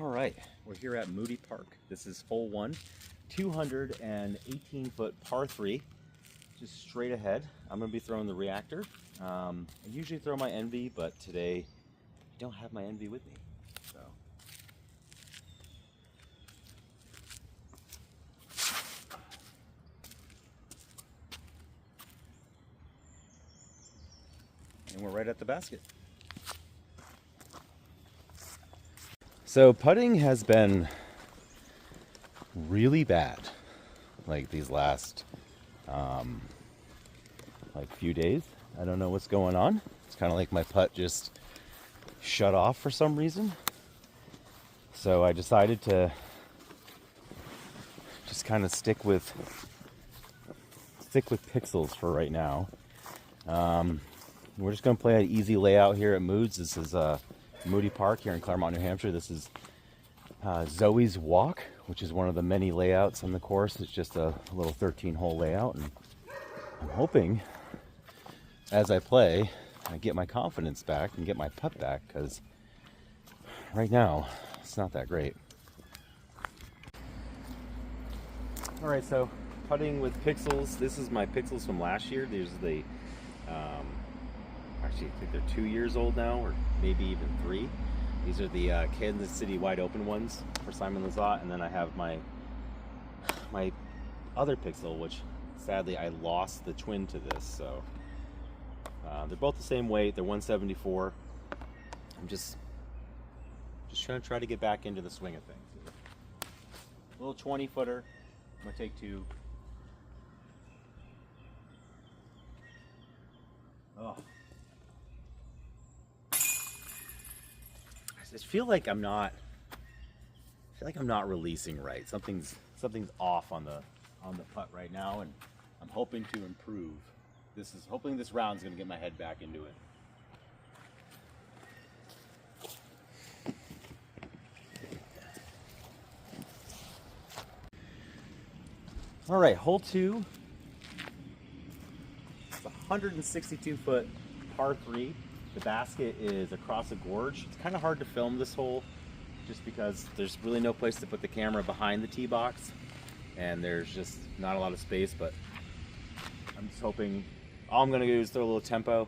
All right, we're here at Moody Park. This is hole 1, 218-foot par 3, just straight ahead. I'm going to be throwing the reactor. I usually throw my Envy, but today I don't have my Envy with me. So. And we're right at the basket. So putting has been really bad, like these last few days. I don't know what's going on. It's kind of like my putt just shut off for some reason. So I decided to just kind of stick with pixels for right now. We're just going to play an easy layout here at Moods. This is Moody Park here in Claremont, New Hampshire. This is Zoe's Walk, which is one of the many layouts on the course. It's just a little 13-hole layout, and I'm hoping as I play, I get my confidence back and get my putt back, because right now it's not that great. All right, so putting with pixels. This is my pixels from last year. These are the actually, I think they're 2 years old now, or maybe even 3. These are the Kansas City wide open ones for Simon Lizotte, and then I have my other pixel, which sadly I lost the twin to this. So they're both the same weight. They're 174. I'm just trying to get back into the swing of things. A little 20-footer. I'm gonna take 2. Oh. I feel like I'm not releasing right. Something's off on the putt right now, and I'm hoping to improve. Hoping this round's gonna get my head back into it. All right, hole 2. It's a 162-foot par 3. The basket is across a gorge. It's kind of hard to film this hole just because there's really no place to put the camera behind the tee box, and there's just not a lot of space, but I'm just hoping all I'm going to do is throw a little tempo,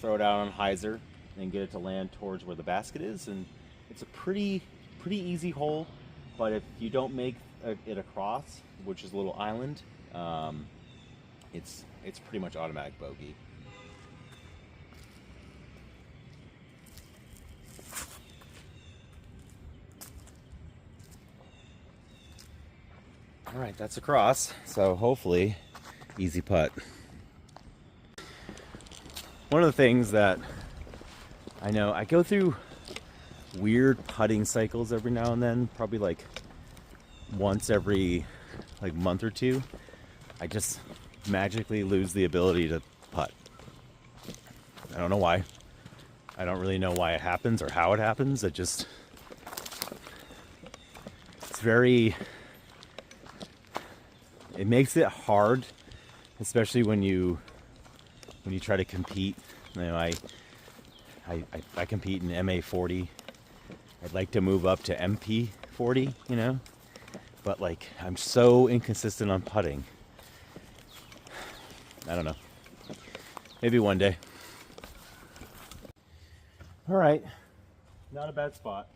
throw it out on hyzer, and get it to land towards where the basket is. And it's a pretty easy hole, but if you don't make it across, which is a little island, it's pretty much automatic bogey. All right, that's across, so hopefully easy putt. One of the things that I know, I go through weird putting cycles every now and then, probably like once every month or two. I just magically lose the ability to putt. I don't know why. I don't really know why it happens or how it happens. It's it makes it hard, especially when you try to compete. You know, I compete in MA 40. I'd like to move up to MP 40, you know, but I'm so inconsistent on putting. I don't know. Maybe one day. All right, not a bad spot.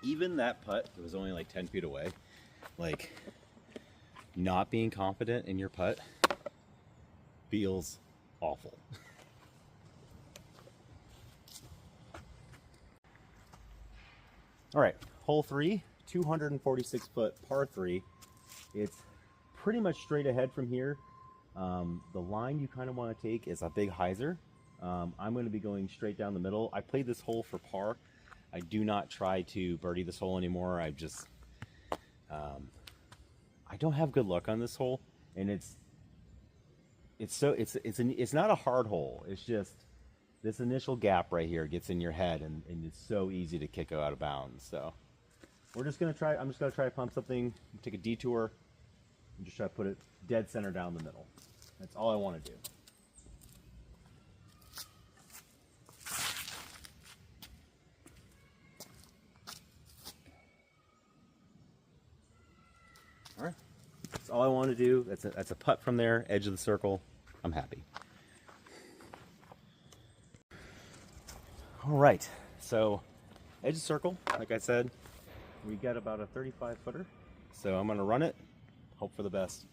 Even that putt, it was only 10 feet away. Not being confident in your putt feels awful. All right, hole 3, 246-foot par 3. It's pretty much straight ahead from here. The line you kind of want to take is a big hyzer. I'm going to be going straight down the middle. I played this hole for par. I do not try to birdie this hole anymore. I don't have good luck on this hole, and it's not a hard hole. It's just this initial gap right here gets in your head, and it's so easy to kick out of bounds. So I'm just gonna try to pump something, take a detour, and just try to put it dead center down the middle. That's all I want to do. All right, that's all I want to do. That's a putt from there, edge of the circle. I'm happy. All right, so edge of the circle, like I said, we got about a 35 footer. So I'm gonna run it, hope for the best.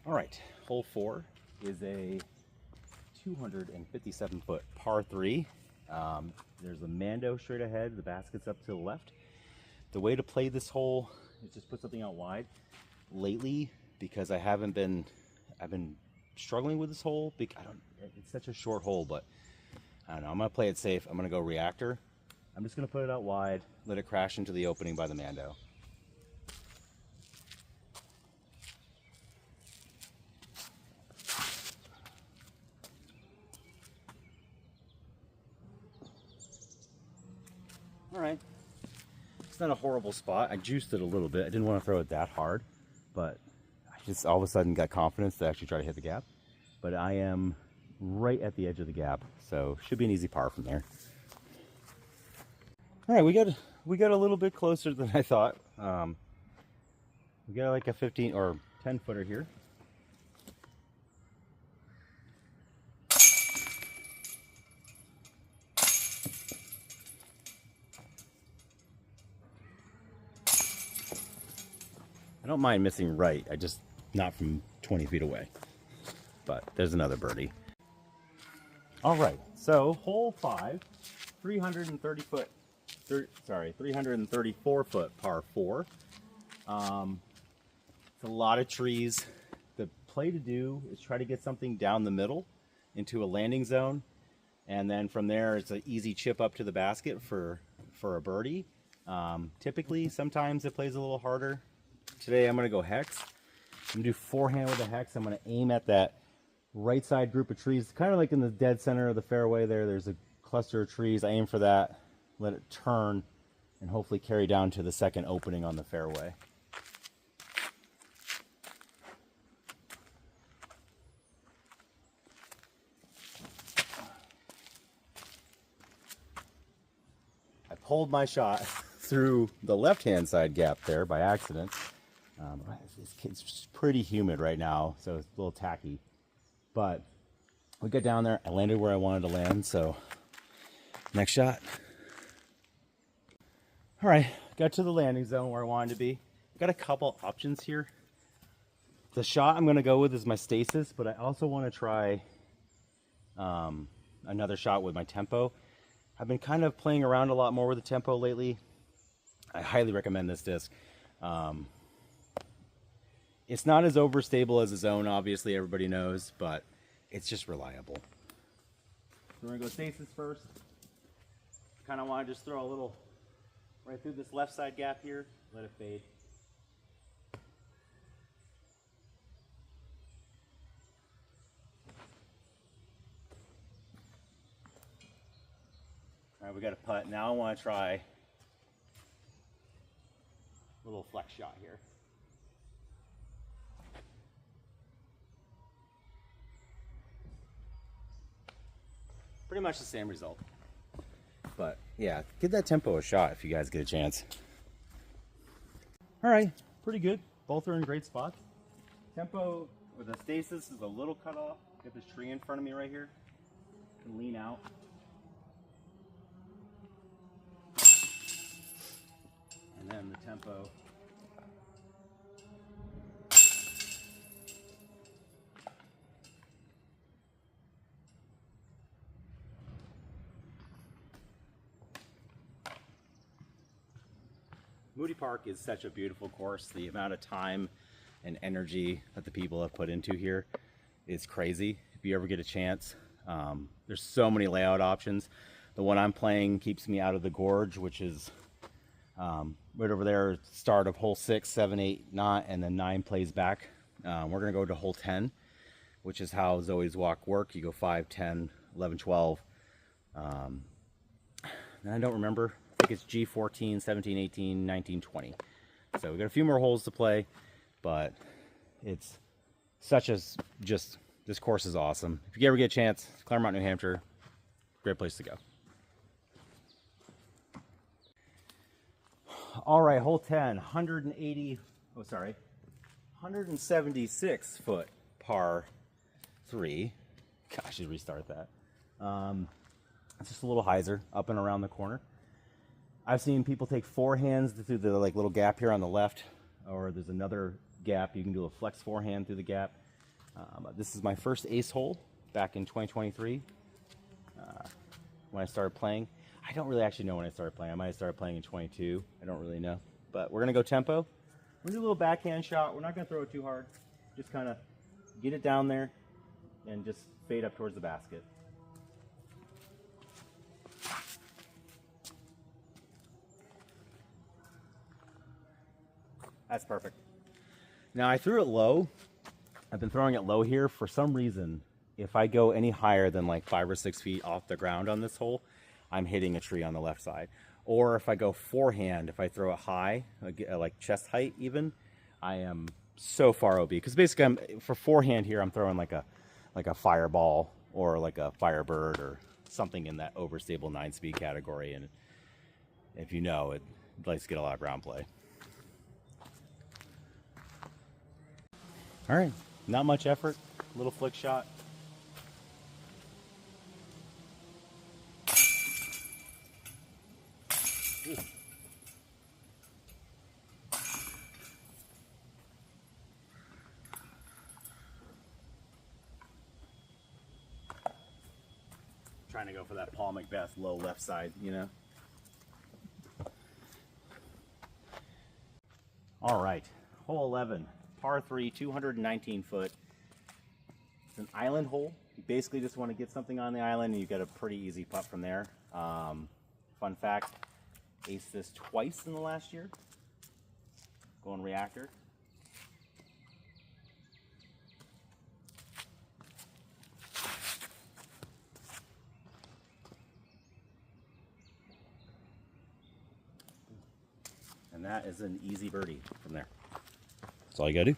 All right, hole 4 is a 257 foot par 3. There's a Mando straight ahead, the basket's up to the left. The way to play this hole is just put something out wide. Lately, because I've been struggling with this hole. It's such a short hole, but I don't know, I'm gonna play it safe. I'm gonna go reactor. I'm just gonna put it out wide, let it crash into the opening by the Mando. All right, it's not a horrible spot. I juiced it a little bit. I didn't want to throw it that hard, but I just all of a sudden got confidence to actually try to hit the gap. But I am right at the edge of the gap, so should be an easy par from there. All right, we got a little bit closer than I thought. We got like a 15 or 10 footer here. I don't mind missing right, I just not from 20 feet away. But there's another birdie. All right, so hole 5, 334 foot par 4. It's a lot of trees. The play to do is try to get something down the middle into a landing zone, and then from there it's an easy chip up to the basket for a birdie. Typically, sometimes it plays a little harder. Today I'm going to go hex. I'm going to do forehand with a hex. I'm going to aim at that right side group of trees, kind of like in the dead center of the fairway there. There's a cluster of trees. I aim for that, let it turn, and hopefully carry down to the second opening on the fairway. I pulled my shot through the left-hand side gap there by accident. It's pretty humid right now, so it's a little tacky. But we got down there, I landed where I wanted to land, so next shot. All right, got to the landing zone where I wanted to be. Got a couple options here. The shot I'm gonna go with is my stasis, but I also wanna try another shot with my tempo. I've been kind of playing around a lot more with the tempo lately. I highly recommend this disc. It's not as overstable as a zone, obviously, everybody knows, but it's just reliable. So we're gonna go stasis first. Kind of want to just throw a little right through this left side gap here, let it fade. All right, we got a putt. Now I want to try a little flex shot here. Pretty much the same result. But yeah, give that tempo a shot if you guys get a chance. All right, pretty good. Both are in great spots. Tempo with the stasis is a little cut off. Got this tree in front of me right here. Can lean out. And then the tempo. Moody Park is such a beautiful course. The amount of time and energy that the people have put into here is crazy. If you ever get a chance, there's so many layout options. The one I'm playing keeps me out of the gorge, which is right over there, start of hole 6, 7, 8, 9, and then 9 plays back. We're gonna go to hole 10, which is how Zoe's walk work. You go 5, 10, 11, 12. And I don't remember. I think it's G14, 17, 18, 19, 20. So we got a few more holes to play, but it's such a this course is awesome. If you ever get a chance, Claremont, New Hampshire, great place to go. All right, hole 10, 176 foot par 3. Gosh, I should restart that. It's just a little hyzer up and around the corner. I've seen people take forehands through the little gap here on the left, or there's another gap. You can do a flex forehand through the gap. This is my first ace hole back in 2023 when I started playing. I don't really actually know when I started playing. I might have started playing in 22. I don't really know. But we're going to go tempo. We're going to do a little backhand shot. We're not going to throw it too hard. Just kind of get it down there and just fade up towards the basket. That's perfect. Now I threw it low. I've been throwing it low here for some reason. If I go any higher than like 5 or 6 feet off the ground on this hole, I'm hitting a tree on the left side. Or if I go forehand, if I throw it high, like chest height even, I am so far OB. Because basically, for forehand here, I'm throwing like a fireball or like a firebird or something in that overstable 9-speed category. And if you know, it likes to get a lot of ground play. All right, not much effort, little flick shot. Ooh. Trying to go for that Paul Macbeth low left side, you know. All right, hole 11. Par 3, 219 foot. It's an island hole. You basically just want to get something on the island and you get a pretty easy putt from there. Fun fact, aced this twice in the last year. Going reactor. And that is an easy birdie from there. That's all you gotta do.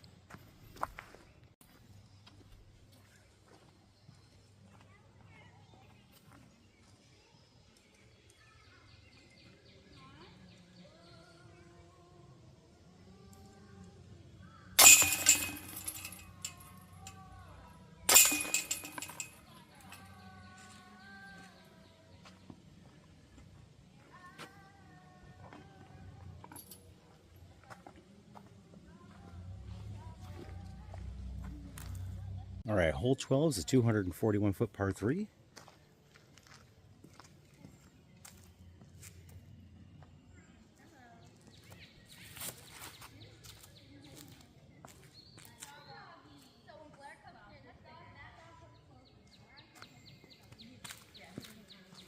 All right, hole 12 is a 241 foot par 3.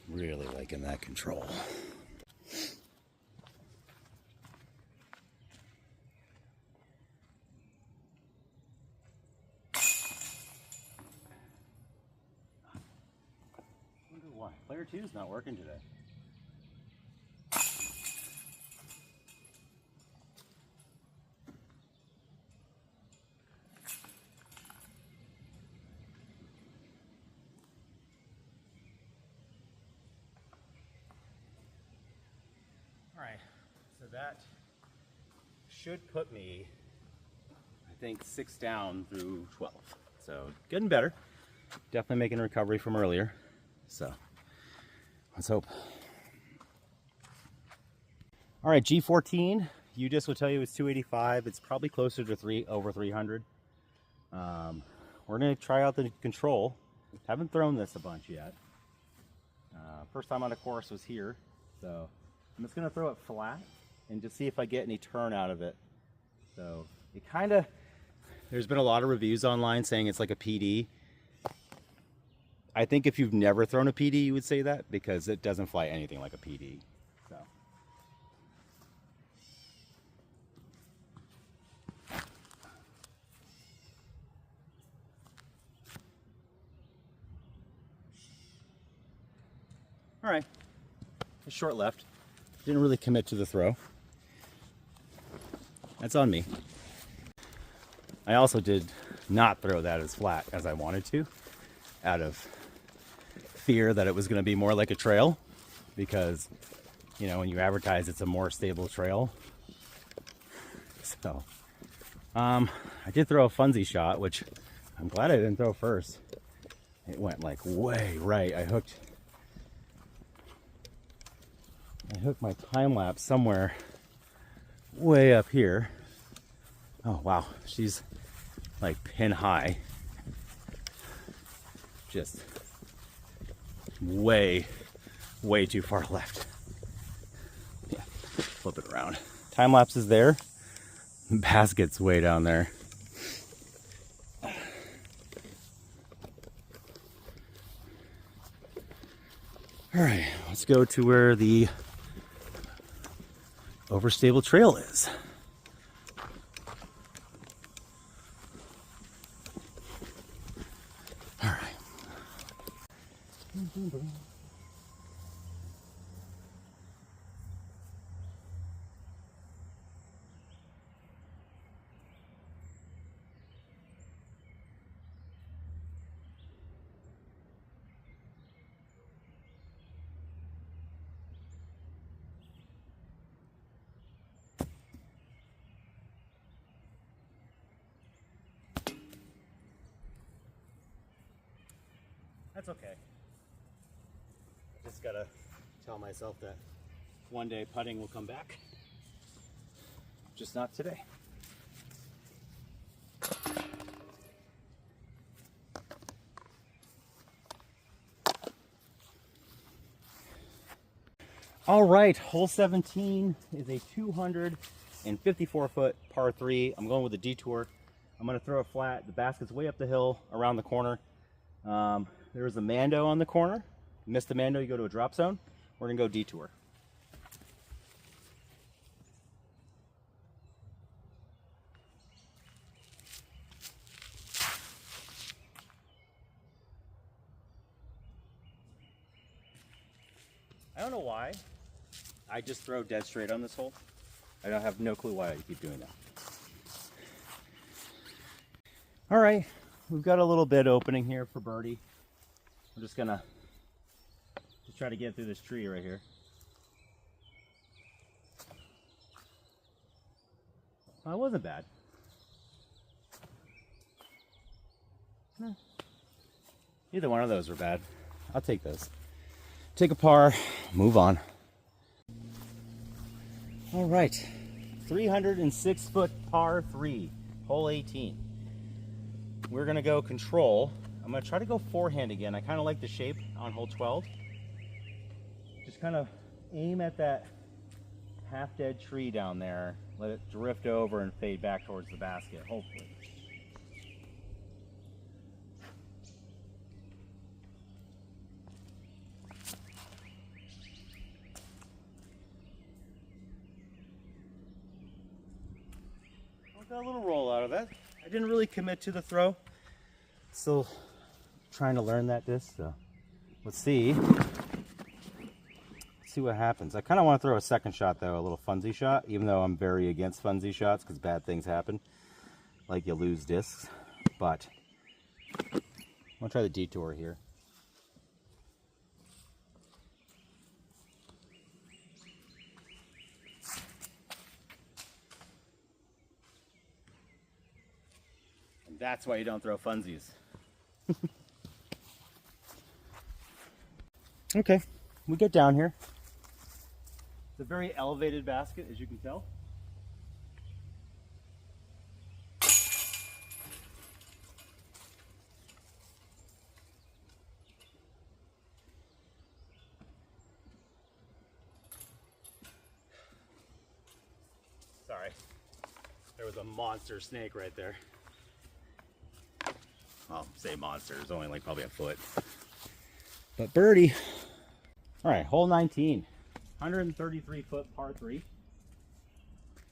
Really liking that control. Why? Player 2 is not working today. All right, so that should put me, I think, 6 down through 12. So getting better. Definitely making a recovery from earlier. So let's hope. All right, G14. UDIS will tell you it's 285. It's probably closer to over 300. We're gonna try out the control. Haven't thrown this a bunch yet. First time on a course was here, so I'm just gonna throw it flat and to see if I get any turn out of it. So it kind of, there's been a lot of reviews online saying it's like a PD. I think if you've never thrown a PD, you would say that, because it doesn't fly anything like a PD. So. All right, a short left. Didn't really commit to the throw. That's on me. I also did not throw that as flat as I wanted to, out of fear that it was going to be more like a trail, because, you know, when you advertise it's a more stable trail. So, I did throw a funsy shot, which I'm glad I didn't throw first. It went like way right. I hooked my time lapse somewhere way up here. Oh wow, she's like pin high. Just way too far left. Yeah, flip it around. Time lapse is there. Basket's way down there. All right, let's go to where the overstable trail is. All right. That's okay. Just gotta tell myself that one day putting will come back. Just not today. All right, hole 17 is a 254-foot par 3. I'm going with a detour. I'm going to throw it flat. The basket's way up the hill around the corner. There's a Mando on the corner. Miss the Mando, you go to a drop zone. We're going to go detour. I don't know why. I just throw dead straight on this hole. I don't have no clue why I keep doing that. All right, we've got a little bit opening here for birdie. I'm just gonna try to get through this tree right here. Well, it wasn't bad. Neither one of those were bad. I'll take those. Take a par, move on. All right, 306-foot par 3, hole 18. We're gonna go control. I'm gonna try to go forehand again. I kind of like the shape on hole 12. Just kind of aim at that half-dead tree down there. Let it drift over and fade back towards the basket, hopefully. Got a little roll out of that. I didn't really commit to the throw. Still trying to learn that disc, so let's see. See what happens. I kind of want to throw a second shot though, a little funsy shot, even though I'm very against funsy shots because bad things happen, like you lose discs. But I'm gonna try the detour here. And that's why you don't throw funsies. Okay, we get down here. It's a very elevated basket, as you can tell. Sorry. There was a monster snake right there. Well, say monster, it's only like probably a foot. But birdie. All right, hole 19, 133 foot par 3.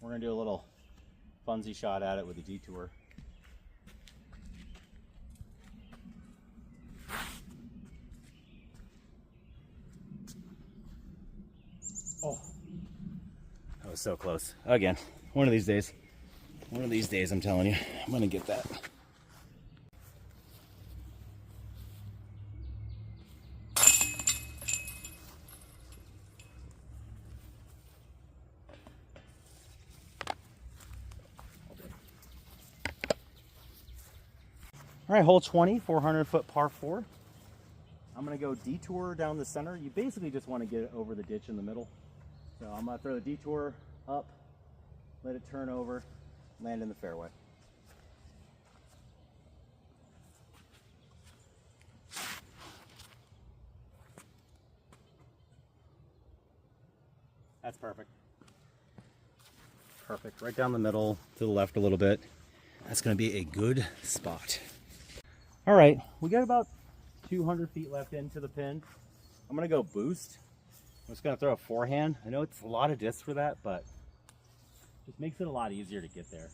We're gonna do a little funsy shot at it with a detour. Oh, that was so close. Again, one of these days. One of these days, I'm telling you, I'm gonna get that. All right, hole 20, 400 foot par 4. I'm gonna go detour down the center. You basically just wanna get it over the ditch in the middle. So I'm gonna throw the detour up, let it turn over, land in the fairway. That's perfect. Perfect, right down the middle, to the left a little bit. That's gonna be a good spot. All right, we got about 200 feet left into the pin. I'm gonna go boost. I'm just gonna throw a forehand. I know it's a lot of disc for that, but just makes it a lot easier to get there.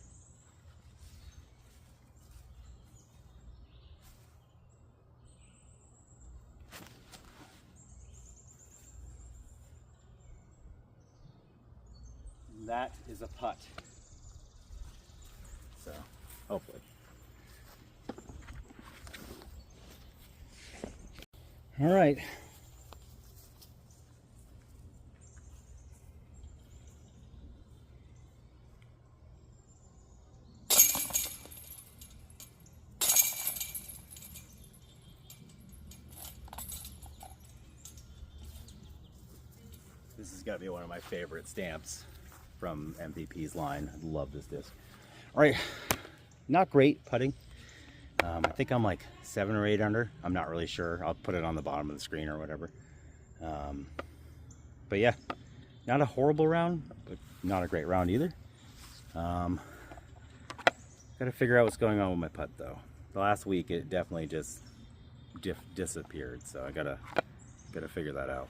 And that is a putt. So, hopefully. All right. This has got to be one of my favorite stamps from MVP's line. I love this disc. All right, not great putting. I think I'm like 7 or 8 under. I'm not really sure. I'll put it on the bottom of the screen or whatever. But yeah, not a horrible round, but not a great round either. Got to figure out what's going on with my putt though. The last week it definitely just disappeared, so I gotta figure that out.